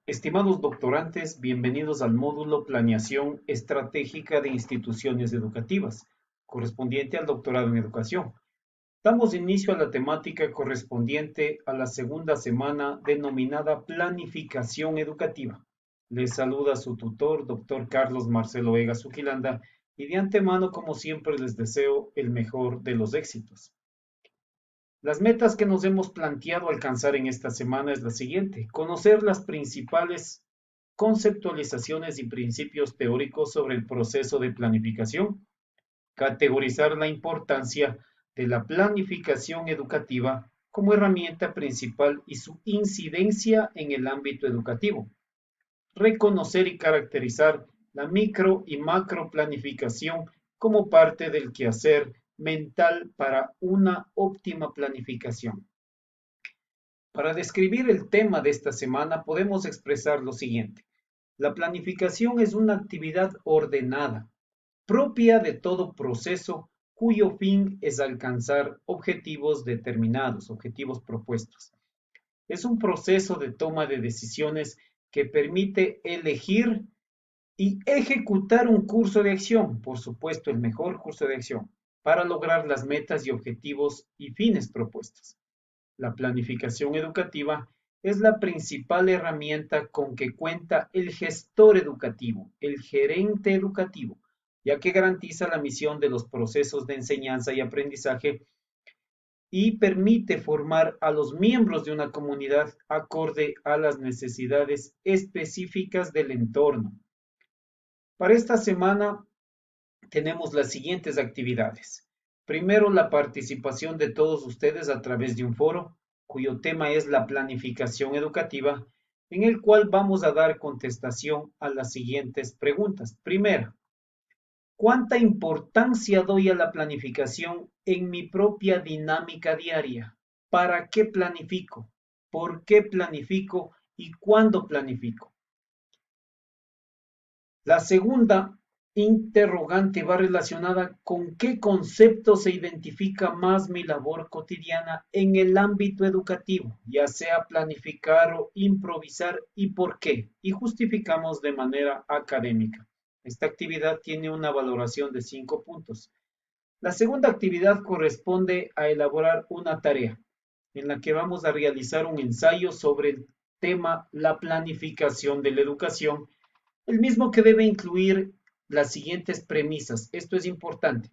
Estimados doctorantes, bienvenidos al módulo Planeación Estratégica de Instituciones Educativas, correspondiente al doctorado en Educación. Damos inicio a la temática correspondiente a la segunda semana denominada Planificación Educativa. Les saluda su tutor, doctor Carlos Marcelo Vega Suquilanda, y de antemano, como siempre, les deseo el mejor de los éxitos. Las metas que nos hemos planteado alcanzar en esta semana es la siguiente: conocer las principales conceptualizaciones y principios teóricos sobre el proceso de planificación, categorizar la importancia de la planificación educativa como herramienta principal y su incidencia en el ámbito educativo, reconocer y caracterizar la micro y macro planificación como parte del quehacer mental para una óptima planificación. Para describir el tema de esta semana podemos expresar lo siguiente: la planificación es una actividad ordenada, propia de todo proceso cuyo fin es alcanzar objetivos determinados, objetivos propuestos. Es un proceso de toma de decisiones que permite elegir y ejecutar un curso de acción, por supuesto el mejor curso de acción, para lograr las metas y objetivos y fines propuestos. La planificación educativa es la principal herramienta con que cuenta el gestor educativo, el gerente educativo, ya que garantiza la misión de los procesos de enseñanza y aprendizaje y permite formar a los miembros de una comunidad acorde a las necesidades específicas del entorno. Para esta semana tenemos las siguientes actividades. Primero, la participación de todos ustedes a través de un foro cuyo tema es la planificación educativa, en el cual vamos a dar contestación a las siguientes preguntas. Primero, ¿cuánta importancia doy a la planificación en mi propia dinámica diaria? ¿Para qué planifico? ¿Por qué planifico? ¿Y cuándo planifico? La segunda interrogante va relacionada con qué concepto se identifica más mi labor cotidiana en el ámbito educativo, ya sea planificar o improvisar, y por qué, y justificamos de manera académica. Esta actividad tiene una valoración de 5 puntos. La segunda actividad corresponde a elaborar una tarea en la que vamos a realizar un ensayo sobre el tema la planificación de la educación, el mismo que debe incluir las siguientes premisas. Esto es importante: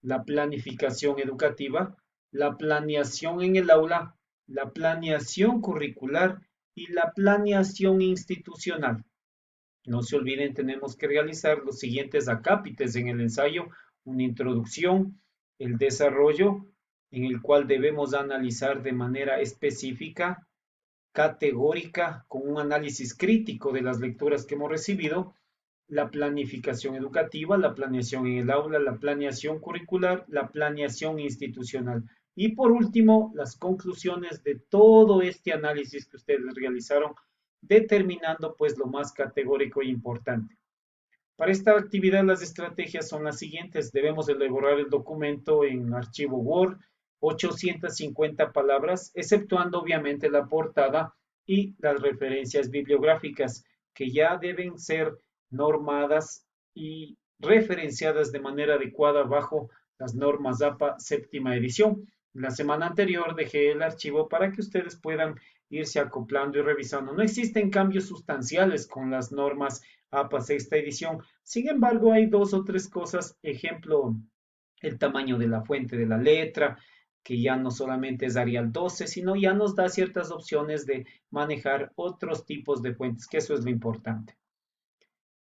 la planificación educativa, la planeación en el aula, la planeación curricular y la planeación institucional. No se olviden, tenemos que realizar los siguientes acápites en el ensayo: una introducción, el desarrollo, en el cual debemos analizar de manera específica, categórica, con un análisis crítico de las lecturas que hemos recibido, la planificación educativa, la planeación en el aula, la planeación curricular, la planeación institucional. Y por último, las conclusiones de todo este análisis que ustedes realizaron, determinando pues lo más categórico e importante. Para esta actividad las estrategias son las siguientes: debemos elaborar el documento en archivo Word, 850 palabras, exceptuando obviamente la portada y las referencias bibliográficas, que ya deben ser normadas y referenciadas de manera adecuada bajo las normas APA séptima edición. La semana anterior dejé el archivo para que ustedes puedan irse acoplando y revisando. No existen cambios sustanciales con las normas APA sexta edición. Sin embargo, hay dos o tres cosas: ejemplo, el tamaño de la fuente de la letra, que ya no solamente es Arial 12, sino ya nos da ciertas opciones de manejar otros tipos de fuentes, que eso es lo importante.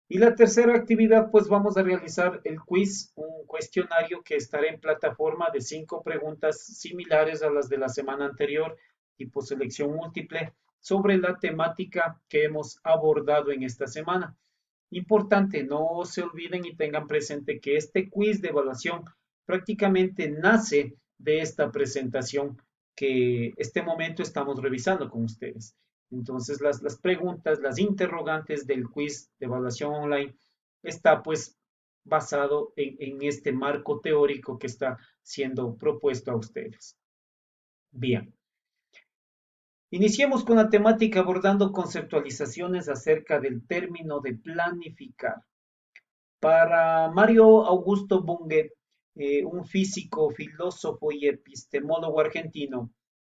Y la tercera actividad, pues vamos a realizar el quiz, un cuestionario que estará en plataforma de 5 preguntas similares a las de la semana anterior, tipo selección múltiple, sobre la temática que hemos abordado en esta semana. Importante, no se olviden y tengan presente que este quiz de evaluación prácticamente nace de esta presentación que este momento estamos revisando con ustedes. Entonces, las preguntas, las interrogantes del quiz de evaluación online está pues basado en este marco teórico que está siendo propuesto a ustedes. Bien. Iniciemos con la temática abordando conceptualizaciones acerca del término de planificar. Para Mario Augusto Bunge, un físico, filósofo y epistemólogo argentino,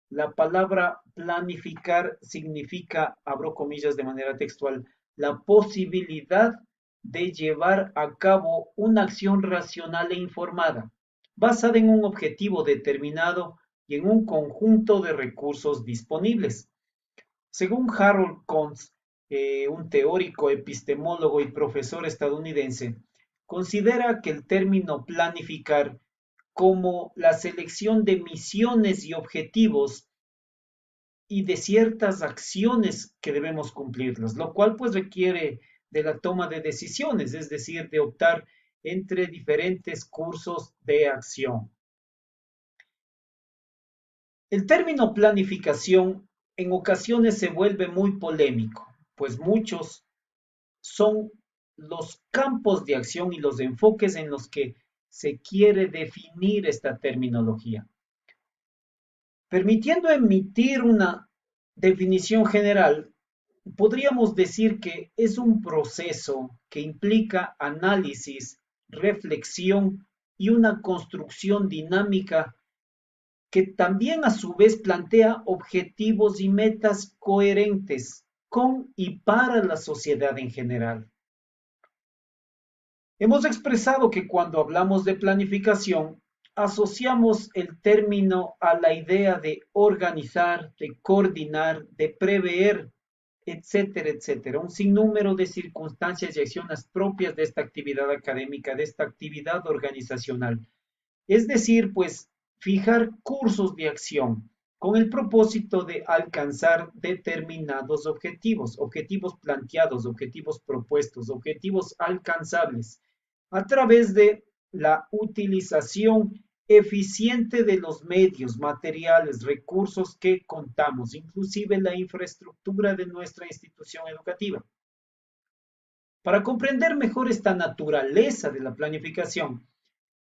la palabra planificar significa, abro comillas de manera textual, la posibilidad de llevar a cabo una acción racional e informada, basada en un objetivo determinado y en un conjunto de recursos disponibles. Según Harold Kuntz, un teórico, epistemólogo y profesor estadounidense, considera que el término planificar como la selección de misiones y objetivos y de ciertas acciones que debemos cumplirlas, lo cual pues requiere de la toma de decisiones, es decir, de optar entre diferentes cursos de acción. El término planificación en ocasiones se vuelve muy polémico, pues muchos son los campos de acción y los enfoques en los que se quiere definir esta terminología. Permitiendo emitir una definición general, podríamos decir que es un proceso que implica análisis, reflexión y una construcción dinámica que también a su vez plantea objetivos y metas coherentes con y para la sociedad en general. Hemos expresado que cuando hablamos de planificación, asociamos el término a la idea de organizar, de coordinar, de prever, etcétera, etcétera. Un sinnúmero de circunstancias y acciones propias de esta actividad académica, de esta actividad organizacional. Es decir, pues, fijar cursos de acción con el propósito de alcanzar determinados objetivos, objetivos planteados, objetivos propuestos, objetivos alcanzables, a través de la utilización eficiente de los medios, materiales, recursos que contamos, inclusive la infraestructura de nuestra institución educativa. Para comprender mejor esta naturaleza de la planificación,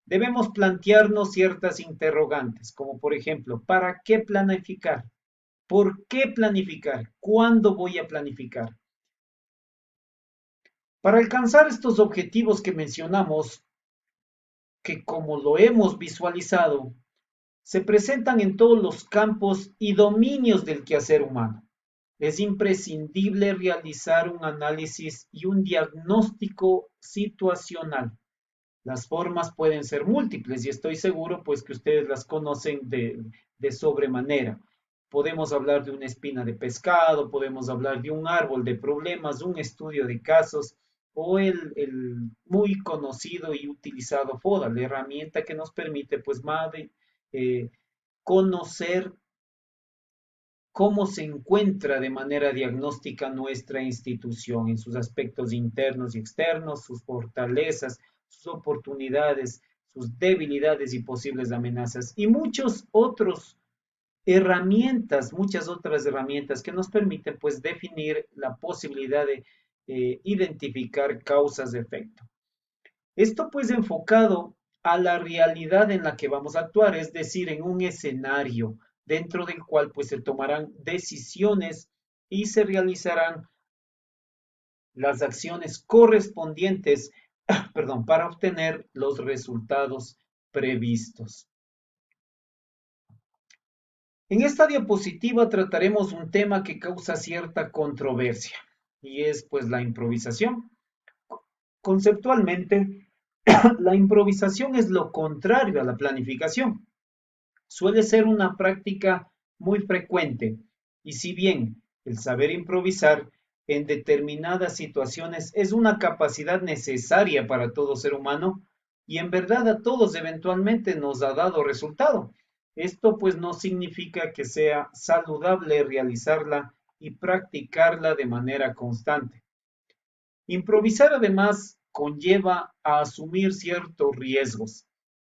debemos plantearnos ciertas interrogantes, como por ejemplo, ¿para qué planificar? ¿Por qué planificar? ¿Cuándo voy a planificar? Para alcanzar estos objetivos que mencionamos, que como lo hemos visualizado, se presentan en todos los campos y dominios del quehacer humano. Es imprescindible realizar un análisis y un diagnóstico situacional. Las formas pueden ser múltiples y estoy seguro pues que ustedes las conocen de sobremanera. Podemos hablar de una espina de pescado, podemos hablar de un árbol de problemas, un estudio de casos o el muy conocido y utilizado FODA, la herramienta que nos permite pues más de conocer cómo se encuentra de manera diagnóstica nuestra institución en sus aspectos internos y externos, sus fortalezas, sus oportunidades, sus debilidades y posibles amenazas y muchas otras herramientas que nos permiten pues definir la posibilidad de identificar causas de efecto. Esto pues enfocado a la realidad en la que vamos a actuar, es decir, en un escenario dentro del cual pues se tomarán decisiones y se realizarán las acciones correspondientes, perdón, para obtener los resultados previstos. En esta diapositiva trataremos un tema que causa cierta controversia y es pues la improvisación. Conceptualmente, la improvisación es lo contrario a la planificación. Suele ser una práctica muy frecuente y si bien el saber improvisar en determinadas situaciones es una capacidad necesaria para todo ser humano y en verdad a todos eventualmente nos ha dado resultado. Esto pues no significa que sea saludable realizarla y practicarla de manera constante. Improvisar además conlleva a asumir ciertos riesgos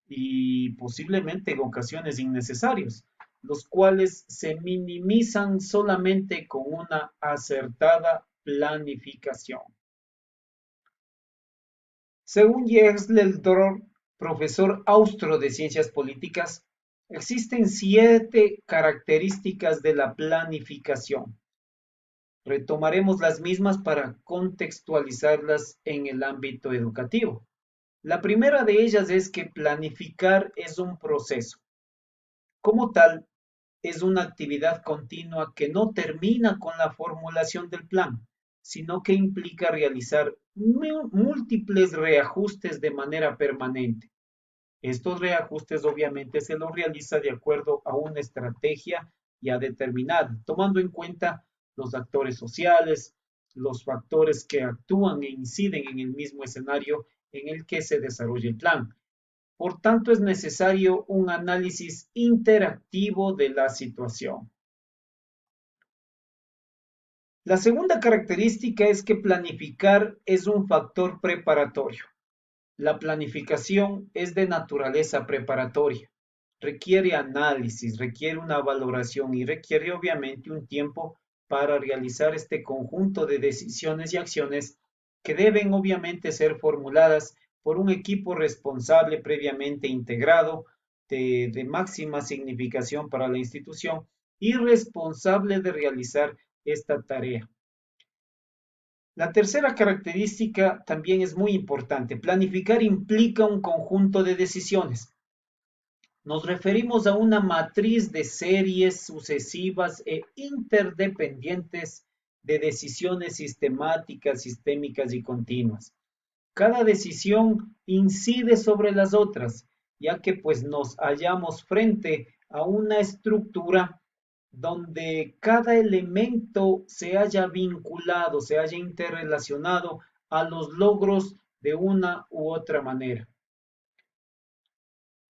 y posiblemente en ocasiones innecesarios, los cuales se minimizan solamente con una acertada planificación. Según Jens Leldor, profesor austro de ciencias políticas, Existen 7 características de la planificación. Retomaremos las mismas para contextualizarlas en el ámbito educativo. La primera de ellas es que planificar es un proceso. Como tal, es una actividad continua que no termina con la formulación del plan, sino que implica realizar múltiples reajustes de manera permanente. Estos reajustes obviamente se los realiza de acuerdo a una estrategia ya determinada, tomando en cuenta los actores sociales, los factores que actúan e inciden en el mismo escenario en el que se desarrolla el plan. Por tanto, es necesario un análisis interactivo de la situación. La segunda característica es que planificar es un factor preparatorio. La planificación es de naturaleza preparatoria. Requiere análisis, requiere una valoración y requiere obviamente un tiempo para realizar este conjunto de decisiones y acciones que deben obviamente ser formuladas por un equipo responsable previamente integrado de máxima significación para la institución y responsable de realizar esta tarea. La tercera característica también es muy importante. Planificar implica un conjunto de decisiones. Nos referimos a una matriz de series sucesivas e interdependientes de decisiones sistemáticas, sistémicas y continuas. Cada decisión incide sobre las otras, ya que pues nos hallamos frente a una estructura donde cada elemento se haya vinculado, se haya interrelacionado a los logros de una u otra manera.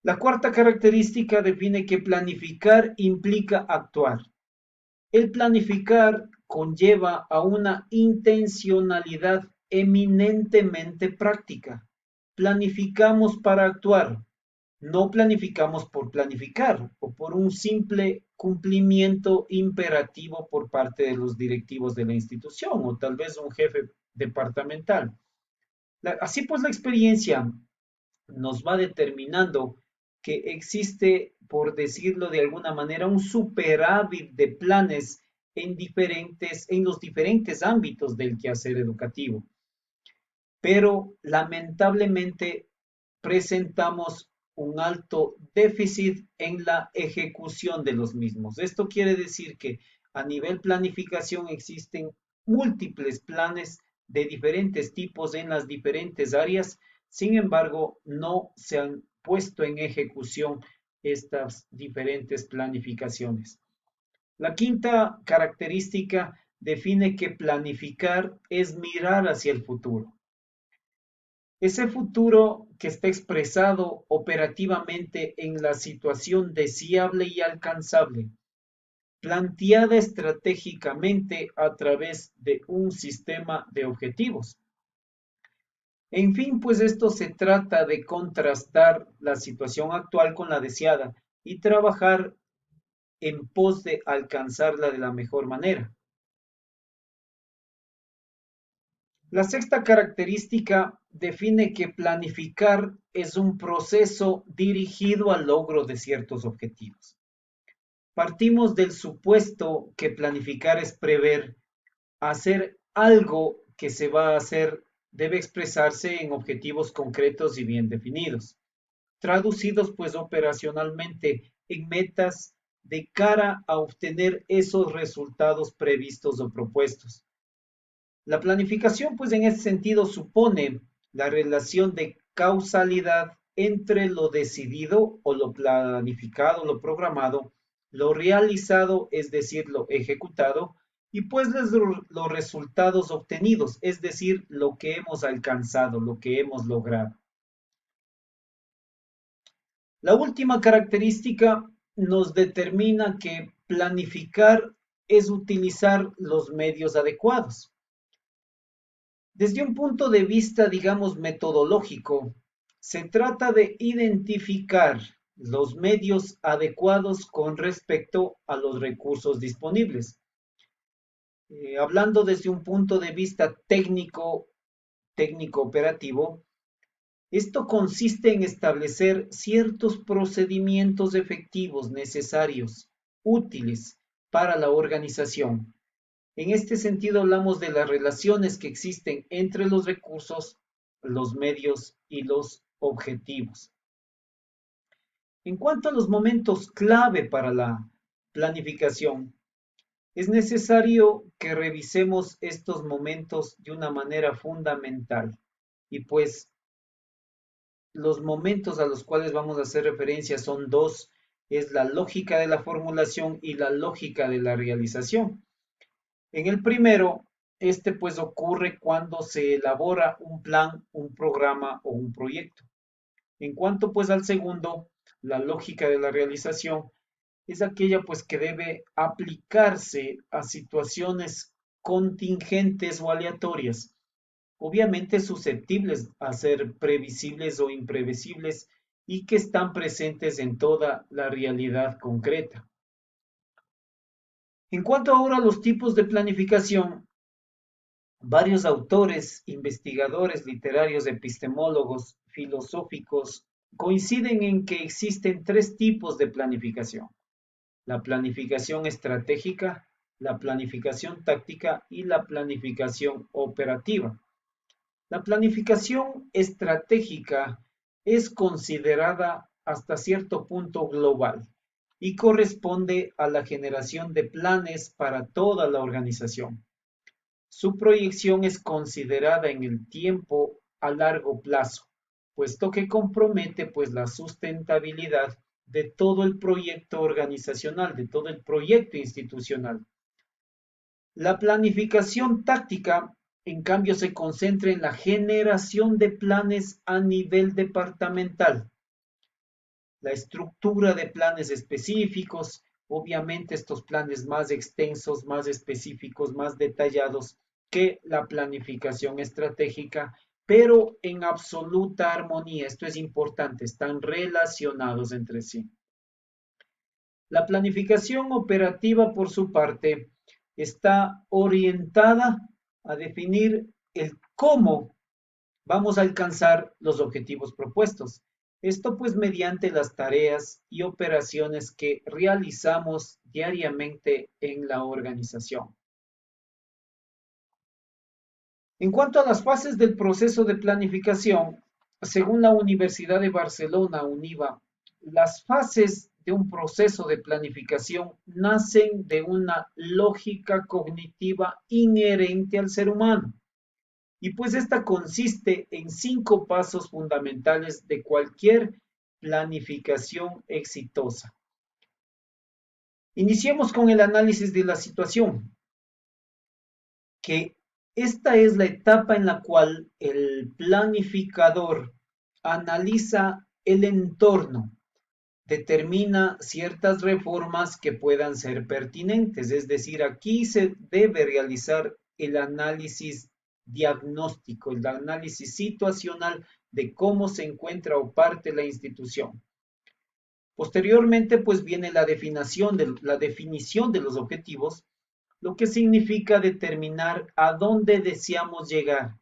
La cuarta característica define que planificar implica actuar. El planificar conlleva a una intencionalidad eminentemente práctica. Planificamos para actuar, no planificamos por planificar o por un simple cumplimiento imperativo por parte de los directivos de la institución o tal vez un jefe departamental. Así pues, la experiencia nos va determinando que existe, por decirlo de alguna manera, un superávit de planes en los diferentes ámbitos del quehacer educativo. Pero lamentablemente presentamos un alto déficit en la ejecución de los mismos. Esto quiere decir que a nivel planificación existen múltiples planes de diferentes tipos en las diferentes áreas, sin embargo, no se han puesto en ejecución estas diferentes planificaciones. La quinta característica define que planificar es mirar hacia el futuro. Ese futuro que está expresado operativamente en la situación deseable y alcanzable, planteada estratégicamente a través de un sistema de objetivos. En fin, pues esto se trata de contrastar la situación actual con la deseada y trabajar en pos de alcanzarla de la mejor manera. La sexta característica define que planificar es un proceso dirigido al logro de ciertos objetivos. Partimos del supuesto que planificar es prever, hacer algo que se va a hacer debe expresarse en objetivos concretos y bien definidos, traducidos pues operacionalmente en metas de cara a obtener esos resultados previstos o propuestos. La planificación, pues en ese sentido, supone la relación de causalidad entre lo decidido o lo planificado, lo programado, lo realizado, es decir, lo ejecutado, y pues los resultados obtenidos, es decir, lo que hemos alcanzado, lo que hemos logrado. La última característica nos determina que planificar es utilizar los medios adecuados. Desde un punto de vista, digamos, metodológico, se trata de identificar los medios adecuados con respecto a los recursos disponibles. Hablando desde un punto de vista técnico operativo, Esto consiste en establecer ciertos procedimientos efectivos necesarios, útiles para la organización. En este sentido hablamos de las relaciones que existen entre los recursos, los medios y los objetivos. En cuanto a los momentos clave para la planificación, es necesario que revisemos estos momentos de una manera fundamental. Y pues los momentos a los cuales vamos a hacer referencia son dos, es la lógica de la formulación y la lógica de la realización. En el primero, este pues ocurre cuando se elabora un plan, un programa o un proyecto. En cuanto pues al segundo, la lógica de la realización es aquella pues que debe aplicarse a situaciones contingentes o aleatorias, obviamente susceptibles a ser previsibles o imprevisibles y que están presentes en toda la realidad concreta. En cuanto ahora a los tipos de planificación, varios autores, investigadores literarios, epistemólogos, filosóficos, coinciden en que existen tres tipos de planificación: la planificación estratégica, la planificación táctica y la planificación operativa. La planificación estratégica es considerada hasta cierto punto global y corresponde a la generación de planes para toda la organización. Su proyección es considerada en el tiempo a largo plazo, puesto que compromete pues la sustentabilidad de todo el proyecto organizacional, de todo el proyecto institucional. La planificación táctica, en cambio, se concentra en la generación de planes a nivel departamental, la estructura de planes específicos, obviamente estos planes más extensos, más específicos, más detallados que la planificación estratégica, pero en absoluta armonía. Esto es importante, están relacionados entre sí. La planificación operativa, por su parte, está orientada a definir el cómo vamos a alcanzar los objetivos propuestos. Esto pues mediante las tareas y operaciones que realizamos diariamente en la organización. En cuanto a las fases del proceso de planificación, según la Universidad de Barcelona, UNIVA, las fases de un proceso de planificación nacen de una lógica cognitiva inherente al ser humano. Y pues esta consiste en 5 pasos fundamentales de cualquier planificación exitosa. Iniciemos con el análisis de la situación, que esta es la etapa en la cual el planificador analiza el entorno, determina ciertas reformas que puedan ser pertinentes, es decir, aquí se debe realizar el análisis diagnóstico, el análisis situacional de cómo se encuentra o parte la institución. Posteriormente, pues viene la definición de los objetivos, lo que significa determinar a dónde deseamos llegar,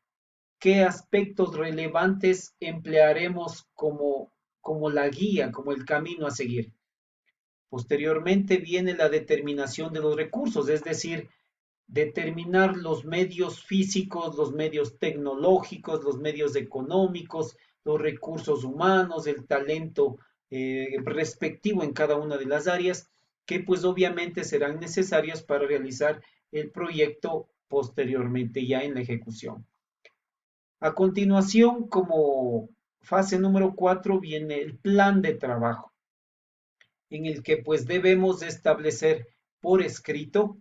qué aspectos relevantes emplearemos como la guía, como el camino a seguir. Posteriormente viene la determinación de los recursos, es decir, determinar los medios físicos, los medios tecnológicos, los medios económicos, los recursos humanos, el talento respectivo en cada una de las áreas, que pues obviamente serán necesarias para realizar el proyecto posteriormente ya en la ejecución. A continuación, como fase número 4, viene el plan de trabajo, en el que pues debemos establecer por escrito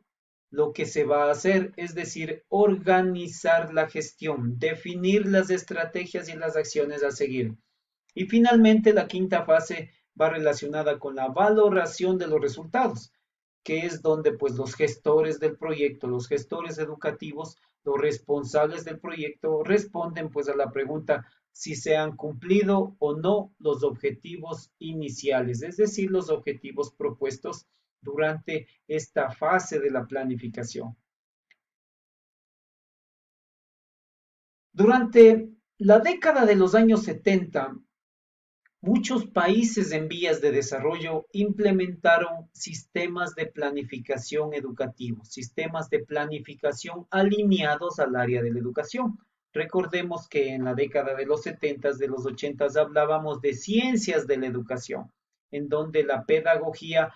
lo que se va a hacer, es decir, organizar la gestión, definir las estrategias y las acciones a seguir. Y finalmente, la quinta fase va relacionada con la valoración de los resultados, que es donde pues los gestores del proyecto, los gestores educativos, los responsables del proyecto responden pues a la pregunta si se han cumplido o no los objetivos iniciales, es decir, los objetivos propuestos durante esta fase de la planificación. Durante La década de los años 70, muchos países en vías de desarrollo implementaron sistemas de planificación educativo, sistemas de planificación alineados al área de la educación. Recordemos que en la década de los 70, de los 80 hablábamos de ciencias de la educación, en donde la pedagogía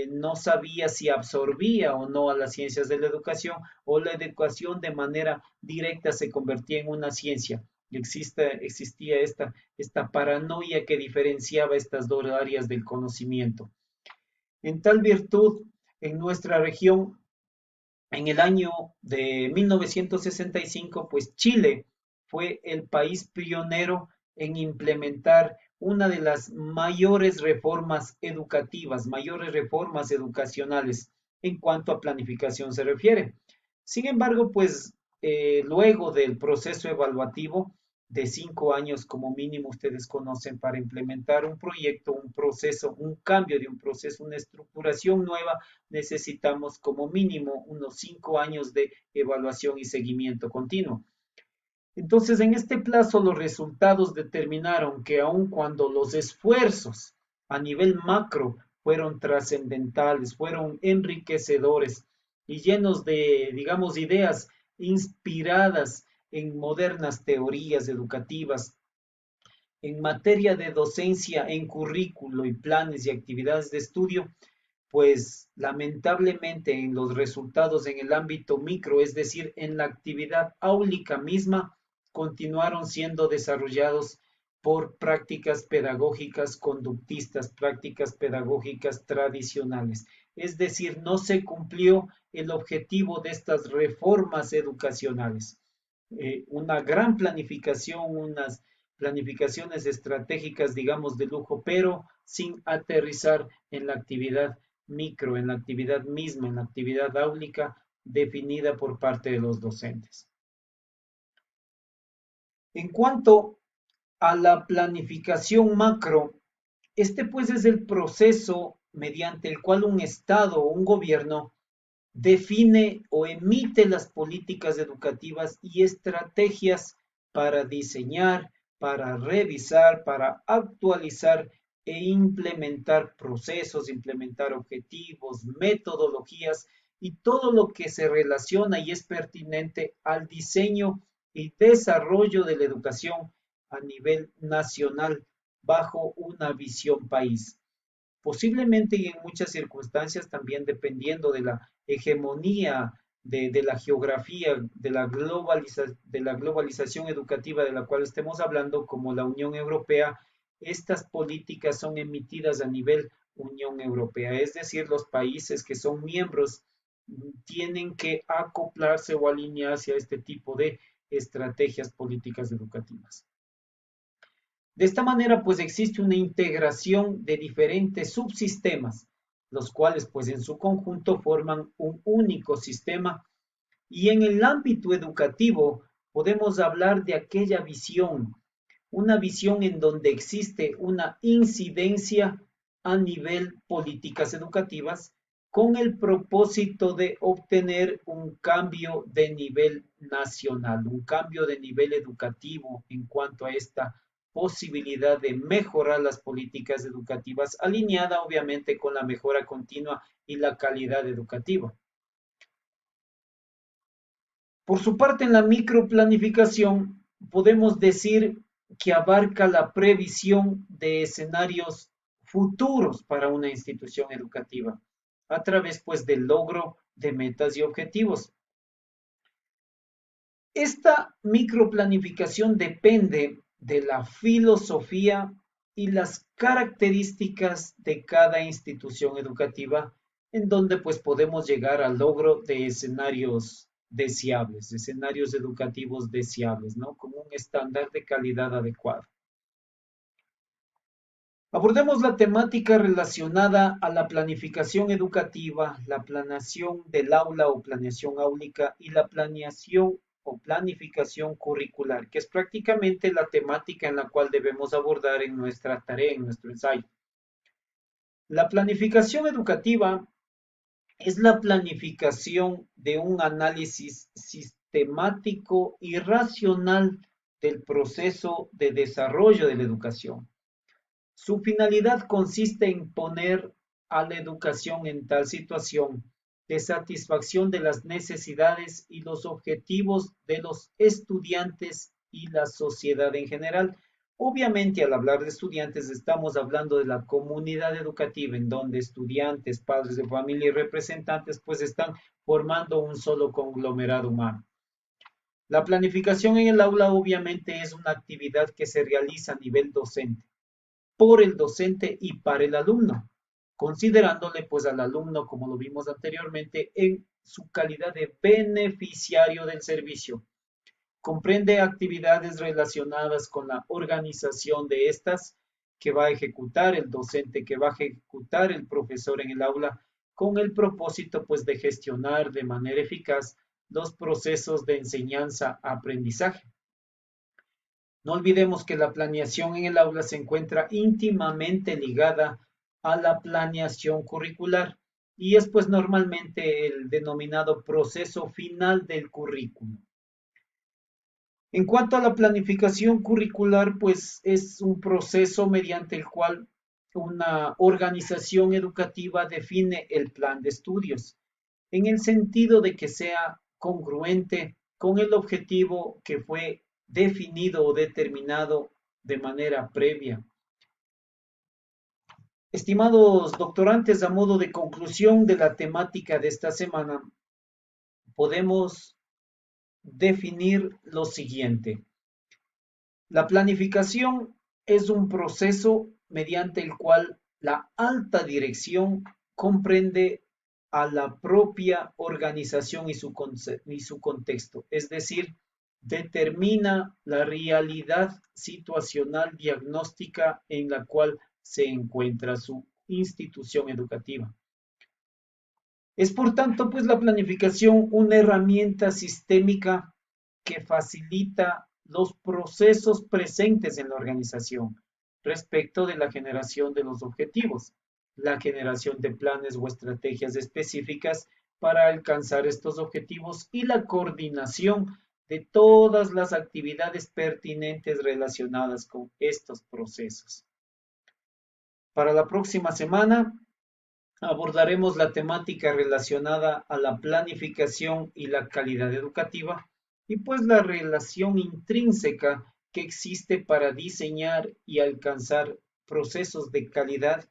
no sabía si absorbía o no a las ciencias de la educación, o la educación de manera directa se convertía en una ciencia. Existía esta paranoia que diferenciaba estas dos áreas del conocimiento. En tal virtud, en nuestra región, en el año de 1965, pues Chile fue el país pionero en implementar una de las mayores reformas educativas, mayores reformas educacionales en cuanto a planificación se refiere. Sin embargo, pues luego del proceso evaluativo de 5 años como mínimo, ustedes conocen, para implementar un proyecto, un proceso, un cambio de un proceso, una estructuración nueva, necesitamos como mínimo unos 5 años de evaluación y seguimiento continuo. Entonces, en este plazo, los resultados determinaron que aun cuando los esfuerzos a nivel macro fueron trascendentales, fueron enriquecedores y llenos de, digamos, ideas inspiradas en modernas teorías educativas, en materia de docencia, en currículo y planes y actividades de estudio, pues lamentablemente en los resultados en el ámbito micro, es decir, en la actividad áulica misma, continuaron siendo desarrollados por prácticas pedagógicas conductistas, prácticas pedagógicas tradicionales. Es decir, no se cumplió el objetivo de estas reformas educacionales. Una gran planificación, unas planificaciones estratégicas, digamos, de lujo, pero sin aterrizar en la actividad micro, en la actividad misma, en la actividad áulica definida por parte de los docentes. En cuanto a la planificación macro, este pues es el proceso mediante el cual un Estado o un gobierno define o emite las políticas educativas y estrategias para diseñar, para revisar, para actualizar e implementar procesos, implementar objetivos, metodologías y todo lo que se relaciona y es pertinente al diseño y desarrollo de la educación a nivel nacional bajo una visión país. Posiblemente y en muchas circunstancias también dependiendo de la hegemonía de la geografía, de la globalización educativa de la cual estemos hablando, como la Unión Europea, estas políticas son emitidas a nivel Unión Europea, es decir, los países que son miembros tienen que acoplarse o alinearse a este tipo de estrategias políticas educativas. De esta manera, pues existe una integración de diferentes subsistemas, los cuales, pues en su conjunto forman un único sistema. Y en el ámbito educativo podemos hablar de aquella visión, una visión en donde existe una incidencia a nivel políticas educativas con el propósito de obtener un cambio de nivel nacional, un cambio de nivel educativo en cuanto a esta posibilidad de mejorar las políticas educativas, alineada obviamente con la mejora continua y la calidad educativa. Por su parte, en la microplanificación podemos decir que abarca la previsión de escenarios futuros para una institución educativa a través pues del logro de metas y objetivos. Esta microplanificación depende de la filosofía y las características de cada institución educativa, en donde pues podemos llegar al logro de escenarios deseables, escenarios educativos deseables, ¿no? Con un estándar de calidad adecuado. Abordemos la temática relacionada a la planificación educativa, la planeación del aula o planeación áulica y la planeación o planificación curricular, que es prácticamente la temática en la cual debemos abordar en nuestra tarea, en nuestro ensayo. La planificación educativa es la planificación de un análisis sistemático y racional del proceso de desarrollo de la educación. Su finalidad consiste en poner a la educación en tal situación de satisfacción de las necesidades y los objetivos de los estudiantes y la sociedad en general. Obviamente, al hablar de estudiantes, estamos hablando de la comunidad educativa, en donde estudiantes, padres de familia y representantes, pues están formando un solo conglomerado humano. La planificación en el aula obviamente es una actividad que se realiza a nivel docente, por el docente y para el alumno, considerándole pues al alumno, como lo vimos anteriormente, en su calidad de beneficiario del servicio. Comprende actividades relacionadas con la organización de estas que va a ejecutar el docente, que va a ejecutar el profesor en el aula, con el propósito pues de gestionar de manera eficaz los procesos de enseñanza-aprendizaje. No olvidemos que la planeación en el aula se encuentra íntimamente ligada a la planeación curricular y es pues normalmente el denominado proceso final del currículo. En cuanto a la planificación curricular, pues es un proceso mediante el cual una organización educativa define el plan de estudios, en el sentido de que sea congruente con el objetivo que fue definido o determinado de manera previa. Estimados doctorantes, a modo de conclusión de la temática de esta semana, podemos definir lo siguiente. La planificación es un proceso mediante el cual la alta dirección comprende a la propia organización y su contexto, es decir, determina la realidad situacional diagnóstica en la cual se encuentra su institución educativa. Es por tanto, pues la planificación una herramienta sistémica que facilita los procesos presentes en la organización respecto de la generación de los objetivos, la generación de planes o estrategias específicas para alcanzar estos objetivos y la coordinación de todas las actividades pertinentes relacionadas con estos procesos. Para la próxima semana abordaremos la temática relacionada a la planificación y la calidad educativa y pues la relación intrínseca que existe para diseñar y alcanzar procesos de calidad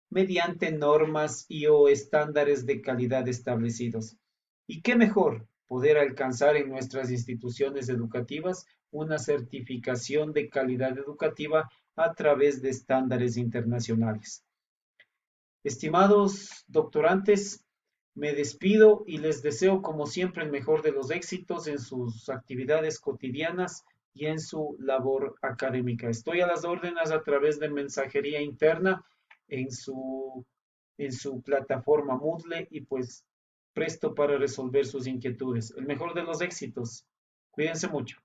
mediante normas y o estándares de calidad establecidos. ¿Y qué mejor poder alcanzar en nuestras instituciones educativas una certificación de calidad educativa a través de estándares internacionales? Estimados doctorantes, me despido y les deseo como siempre el mejor de los éxitos en sus actividades cotidianas y en su labor académica. Estoy a las órdenes a través de mensajería interna en su plataforma Moodle y pues presto para resolver sus inquietudes. El mejor de los éxitos. Cuídense mucho.